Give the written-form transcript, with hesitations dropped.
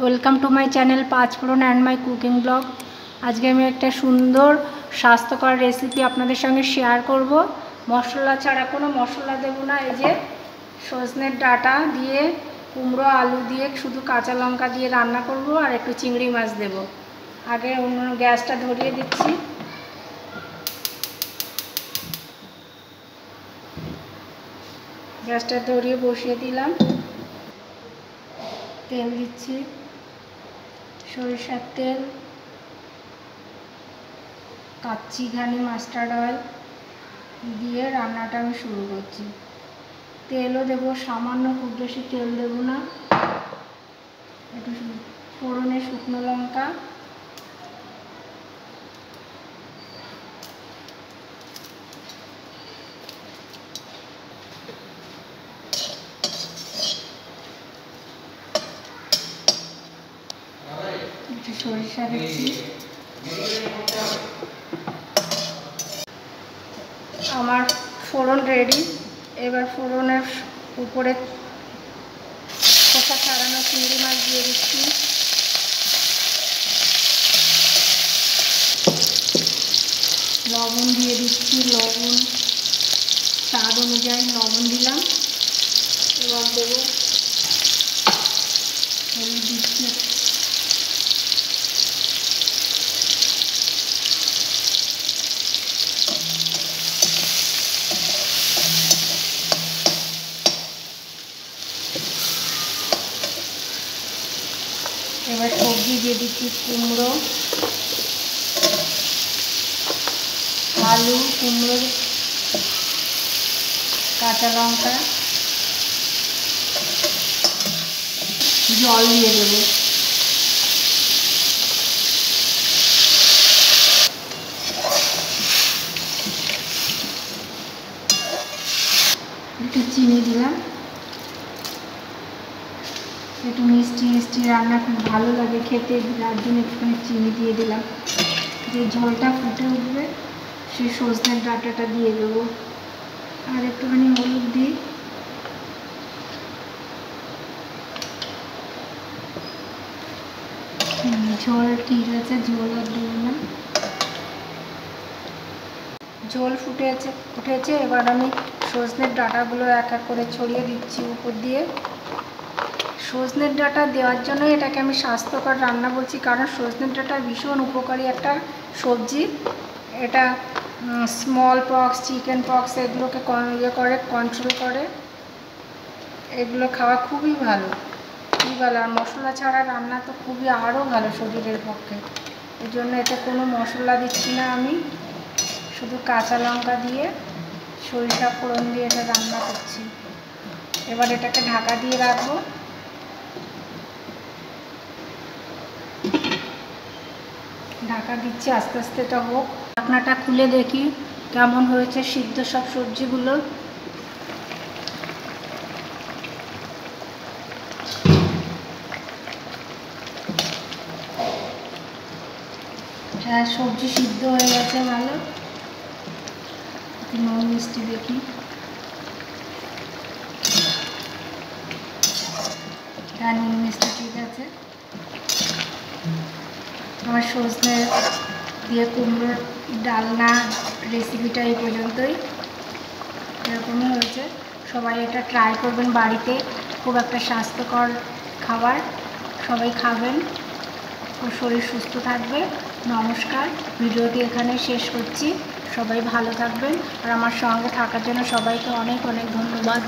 Welcome to my channel panch phoron and my cooking blog. আজকে আমি একটা সুন্দর স্বাস্থ্যকর রেসিপি আপনাদের সঙ্গে শেয়ার করব। মশলা ছাড়া, কোনো মশলা দেব না। এই যে সজনের ডাঁটা দিয়ে, কুমড়ো আলু দিয়ে, শুধু কাঁচা লঙ্কা দিয়ে রান্না করব আর একটু চিংড়ি মাছ দেব। আগে গ্যাসটা ধরিয়ে দিচ্ছি। গ্যাসটা ধরিয়ে বসিয়ে দিলাম। তেল দিচ্ছি, সরিষার তেল, কাচ্চি ঘানি মাস্টার্ড অয়েল দিয়ে রান্নাটা আমি শুরু করছি। তেলও দেবো সামান্য, খুব বেশি তেল দেবো না। একটু ফোড়নে শুকনো লঙ্কা, একটু সরিষা দিচ্ছি। আমার ফোড়ন রেডি। এবার ফোড়নের উপরে খোসা ছাড়ানো চিংড়ি মাছ দিয়ে দিচ্ছি। লবণ দিয়ে দিচ্ছি, লবণ স্বাদ অনুযায়ী লবণ দিলাম। এবার দেবো হলুদ দিচ্ছি। এবার সবজি দিয়ে দিচ্ছি, কুমড়ো, আলু, কুমড়ো, কাঁচা লঙ্কা, জল দিয়ে দেবো। একটু চিনি দিলাম, একটু মিষ্টি মিষ্টি রান্না খুব ভালো লাগে খেতে, যার জন্য একটুখানি চিনি দিয়ে দিলাম। যে ঝোলটা ফুটে উঠবে সেই সজনের ডাঁটাটা দিয়ে দেবো। আর একটুখানি হলুদ দিই। ঝোল ঠিক আছে, ঝোল আর দেবো না। ঝোল উঠেছে। এবার আমি সজনের ডাঁটাগুলো এক এক করে ছড়িয়ে দিচ্ছি উপর দিয়ে। সজনের ডাঁটা দেওয়ার জন্য এটাকে আমি স্বাস্থ্যকর রান্না বলছি, কারণ সজনের ডাঁটা ভীষণ উপকারী একটা সবজি। এটা স্মল পক্স, চিকেন পক্স এগুলোকে কন্ট্রোল করে। এগুলো খাওয়া খুবই ভালো। আর মশলা ছাড়া রান্না তো খুবই আরও ভালো শরীরের পক্ষে। এই জন্য এতে কোনো মশলা দিচ্ছি না আমি, শুধু কাঁচা লঙ্কা দিয়ে সরিষা ফোড়ন দিয়ে এটা রান্না করছি। এবার এটাকে ঢাকা দিয়ে রাখবো। ঢাকা দিচ্ছি, আস্তে আস্তে এটা হোক। ঢাকনাটা খুলে দেখি কেমন হয়েছে সিদ্ধ সব সবজিগুলো। হ্যাঁ, সবজি সিদ্ধ হয়ে গেছে ভালো। নুন মিষ্টি দেখি। হ্যাঁ, নুন মিষ্টি ঠিক আছে। আমার সজনে দিয়ে কুমড়োর ডালনা রেসিপিটা এই পর্যন্তই। এরকমই হয়েছে। সবাই এটা ট্রাই করবেন বাড়িতে। খুব একটা স্বাস্থ্যকর খাবার, সবাই খাবেন ও শরীর সুস্থ থাকবে। নমস্কার, ভিডিওটি এখানে শেষ করছি। সবাই ভালো থাকবেন আর আমার সঙ্গে থাকার জন্য সবাইকে অনেক অনেক ধন্যবাদ।